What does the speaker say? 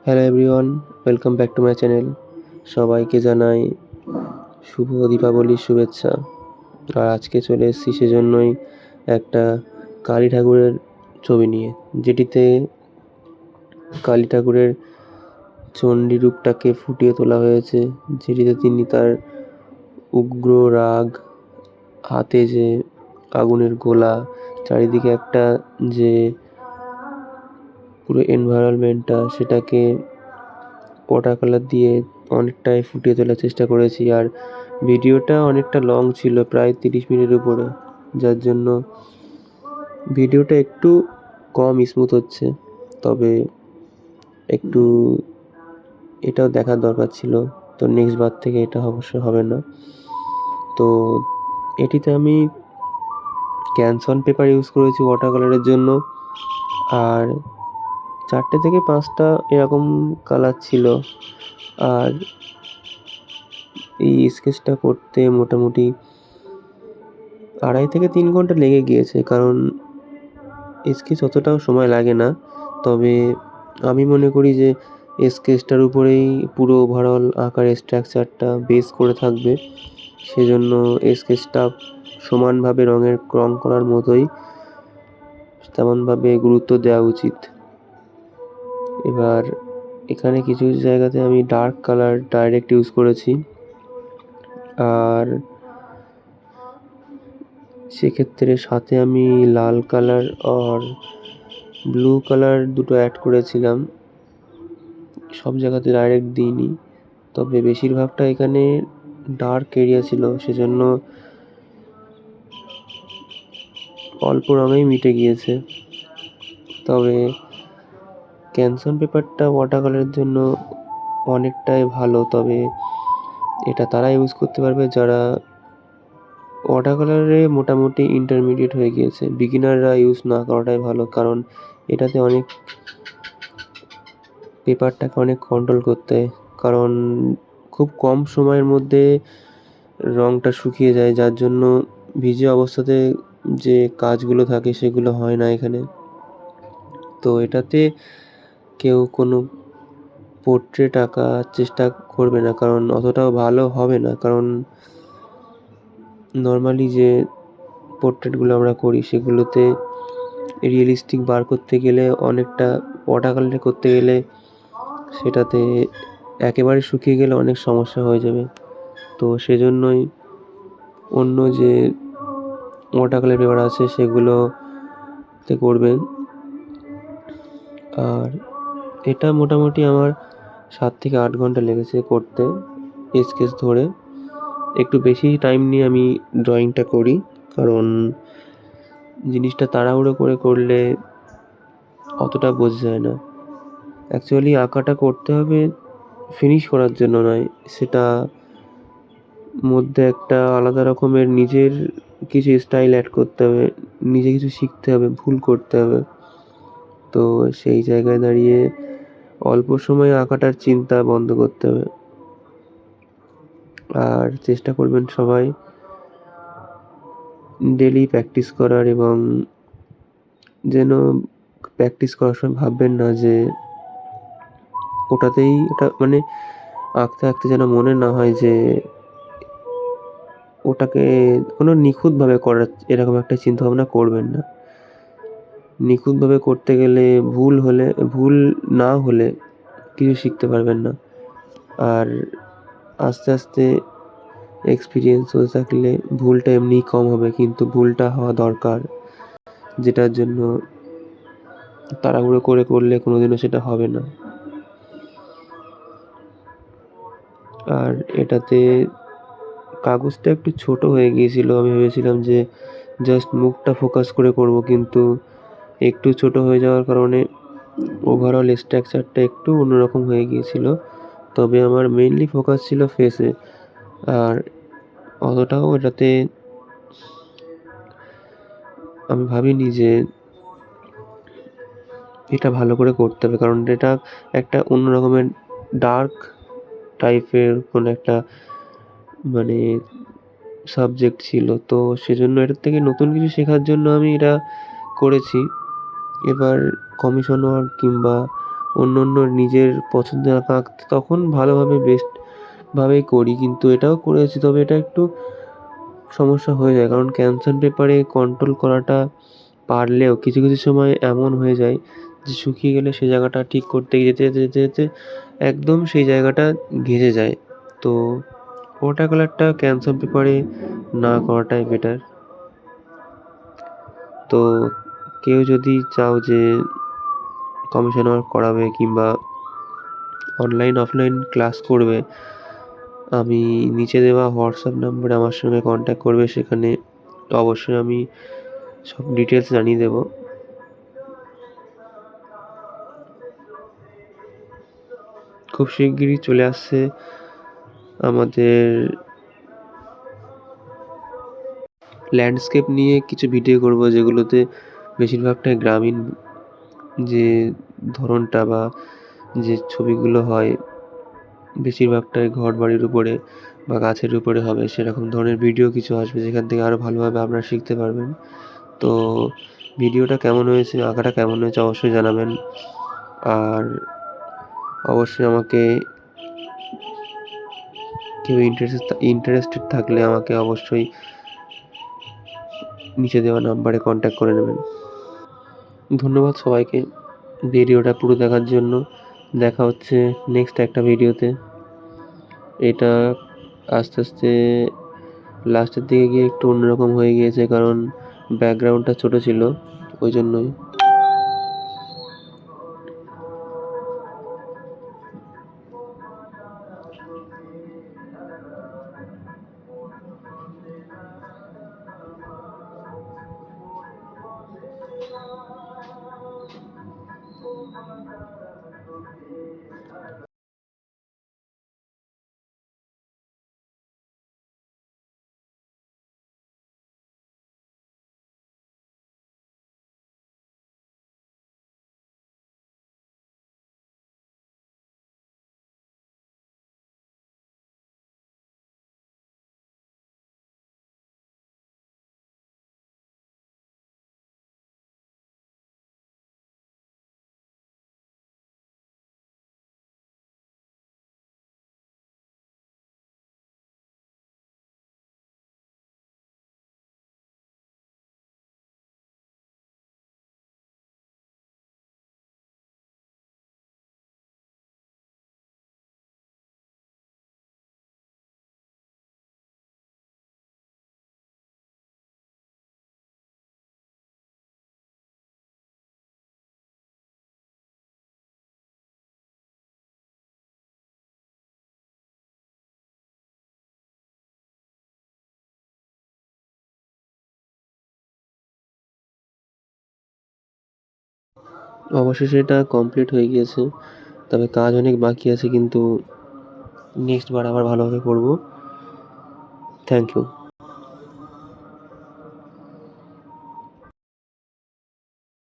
Hello everyone, welcome back to my channel. সবাইকে জানাই শুভ দীপাবলির শুভেচ্ছা। আর আজকে চলে এসেছি সেজন্যই একটা কালী ঠাকুরের ছবি নিয়ে, যেটিতে কালী ঠাকুরের চণ্ডী রূপটাকে ফুটিয়ে তোলা হয়েছে, যেটিতে তিনি তার উগ্র রাগ, হাতে যে আগুনের গোলা, চারিদিকে একটা যে পুরো এনভায়রনমেন্টটা সেটাকে ওয়াটার কালার দিয়ে অনেকটাই ফুটিয়ে তোলার চেষ্টা করেছি। আর ভিডিওটা অনেকটা লং ছিল, প্রায় 30 মিনিটের উপরে, যার জন্য ভিডিওটা একটু কম স্মুথ হচ্ছে। তবে একটু এটাও দেখার দরকার ছিল, তো নেক্সট বার থেকে এটা অবশ্যই হবে না। তো এটিতে আমি ক্যানসন পেপার ইউজ করেছি ওয়াটার কালারের জন্য, আর 4টে থেকে 5টা এরকম কালার ছিল। আর এই স্কেচটা করতে মোটামুটি 2.5 থেকে 3 ঘন্টা লেগে গিয়েছে, কারণ স্কেচ অতটাও সময় লাগে না। তবে আমি মনে করি যে স্কেচটার উপরেই পুরো ওভারঅল আঁকার স্ট্রাকচারটা বেস করে থাকবে, সেজন্য স্কেচটা সমানভাবে রং করার মতোই তেমনভাবে গুরুত্ব দেওয়া উচিত। এবার এখানে কিছু কিছু জায়গাতে আমি ডার্ক কালার ডাইরেক্ট ইউজ করেছি, আর সেক্ষেত্রে সাথে আমি লাল কালার আর ব্লু কালার দুটো অ্যাড করেছিলাম। সব জায়গাতে ডাইরেক্ট দিইনি, তবে বেশিরভাগটা এখানে ডার্ক এরিয়া ছিল, সেজন্য অল্প রঙেই মিটে গিয়েছে। তবে ক্যানসন পেপারটা ওয়াটার কালারের জন্য অনেকটাই ভালো, তবে এটা তারা ইউজ করতে পারবে যারা ওয়াটার কালারে মোটামুটি ইন্টারমিডিয়েট হয়ে গিয়েছে। বিগিনাররা ইউজ না করাটাই ভালো, কারণ এটাতে অনেক পেপারটাকে অনেক কন্ট্রোল করতে হয়, কারণ খুব কম সময়ের মধ্যে রঙটা শুকিয়ে যায়, যার জন্য ভিজে অবস্থাতে যে কাজগুলো থাকে সেগুলো হয় না এখানে। তো এটাতে কেউ কোনো পোর্ট্রেট আঁকার চেষ্টা করবে না, কারণ অতটাও ভালো হবে না। কারণ নর্মালি যে পোর্ট্রেটগুলো আমরা করি সেগুলোতে রিয়েলিস্টিক বার করতে গেলে অনেকটা, ওয়াটার কালারে করতে গেলে সেটাতে একেবারে শুকিয়ে গেলে অনেক সমস্যা হয়ে যাবে। তো সেজন্যই অন্য যে ওয়াটার কালার পেপার আছে সেগুলোতে করবেন। আর এটা মোটামুটি আমার 7 থেকে 8 ঘন্টা লেগেছে করতে, স্কেচ ধরে। একটু বেশি টাইম নিয়ে আমি ড্রয়িংটা করি, কারণ জিনিসটা তাড়াহুড়ো করে করলে অতটা বোঝা যায় না। অ্যাকচুয়ালি আঁকাটা করতে হবে ফিনিশ করার জন্য নয়, সেটা মধ্যে একটা আলাদা রকমের নিজের কিছু স্টাইল অ্যাড করতে হবে, নিজে কিছু শিখতে হবে, ভুল করতে হবে। তো সেই জায়গায় দাঁড়িয়ে অল্প সময়ে আঁকাটার চিন্তা বন্ধ করতে হবে। আর চেষ্টা করবেন সবাই ডেলি প্র্যাকটিস করার, এবং যেন প্র্যাকটিস করার সময় ভাববেন না যে ওটাতেই ওটা মানে আঁকতে আঁকতে যেন মনে না হয় যে ওটাকে কোনো নিখুঁতভাবে করার, এরকম একটা চিন্তাভাবনা করবেন না। নিখুঁতভাবে করতে গেলে ভুল না হলে কিছু শিখতে পারবেন না। আর আস্তে আস্তে এক্সপিরিয়েন্স হতে থাকলে ভুলটা এমনিই কম হবে, কিন্তু ভুলটা হওয়া দরকার, যেটার জন্য তাড়াহুড়ো করে করলে কোনোদিনও সেটা হবে না। আর এটাতে কাগজটা একটু ছোট হয়ে গিয়েছিল, আমি ভেবেছিলাম যে জাস্ট মুখটা ফোকাস করে করব, কিন্তু একটু ছোট হয়ে যাওয়ার কারণে ওভারঅল স্ট্রাকচারটা একটু অন্যরকম হয়ে গিয়েছিল। তবে আমার মেইনলি ফোকাস ছিল ফেসে, আর অতটাও এটাতে আমি ভাবিনি যে এটা ভালো করে করতে হবে, কারণ এটা একটা অন্য রকমের ডার্ক টাইপের কোনো একটা মানে সাবজেক্ট ছিল। তো সেজন্য এটার থেকে নতুন কিছু শেখার জন্য আমি এটা করেছি। এবার কমিশন ওয়ার্ক কিংবা অন্য নিজের পছন্দের আঁকা আঁকতে তখন ভালোভাবে বেস্টভাবেই করি, কিন্তু এটাও করেছি, তবে এটা একটু সমস্যা হয়ে যায়, কারণ ক্যানভাস পেপারে কন্ট্রোল করাটা পারলেও কিছু কিছু সময় এমন হয়ে যায় যে শুকিয়ে গেলে সেই জায়গাটা ঠিক করতে যেতে যেতে যেতে যেতে একদম সেই জায়গাটা ঘেঁষে যায়। তো ওয়াটার কালারটা ক্যানভাস পেপারে না করাটাই বেটার। তো কেউ যদি চাও যে কমিশন ওয়ার্ক করাবে কিংবা অনলাইন অফলাইন ক্লাস করবে, আমি নিচে দেওয়া হোয়াটসঅ্যাপ নাম্বারে আমার সঙ্গে কন্ট্যাক্ট করবে, সেখানে অবশ্যই আমি সব ডিটেলস জানিয়ে দেবো। খুব শিগগিরই চলে আসছে আমাদের ল্যান্ডস্কেপ নিয়ে কিছু ভিডিও করব, যেগুলোতে বেশিরভাগটাই গ্রামীণ যে ধরনটা বা যে ছবিগুলো হয় বেশিরভাগটাই ঘর বাড়ির উপরে বা গাছের উপরে হবে, সেরকম ধরনের ভিডিও কিছু আসবে, যেখান থেকে আরও ভালোভাবে আপনারা শিখতে পারবেন। তো ভিডিওটা কেমন হয়েছে, আঁকাটা কেমন হয়েছে অবশ্যই জানাবেন। আর অবশ্যই আমাকে কেউ ইন্টারেস্টেড থাকলে আমাকে অবশ্যই নিচে দেওয়া নাম্বারে কন্ট্যাক্ট করে নেবেন। ধন্যবাদ সবাইকে ভিডিওটা পুরো দেখার জন্য। দেখা হচ্ছে নেক্সট একটা ভিডিওতে। এটা আস্তে আস্তে লাস্টের দিকে গিয়ে একটু অন্যরকম হয়ে গিয়েছে, কারণ ব্যাকগ্রাউন্ডটা ছোট ছিল, ওই জন্যই। অবশেষে এটা কমপ্লিট হয়ে গিয়েছে, তবে কাজ অনেক বাকি আছে, কিন্তু নেক্সট বার আবার ভালোভাবে করব। Thank you.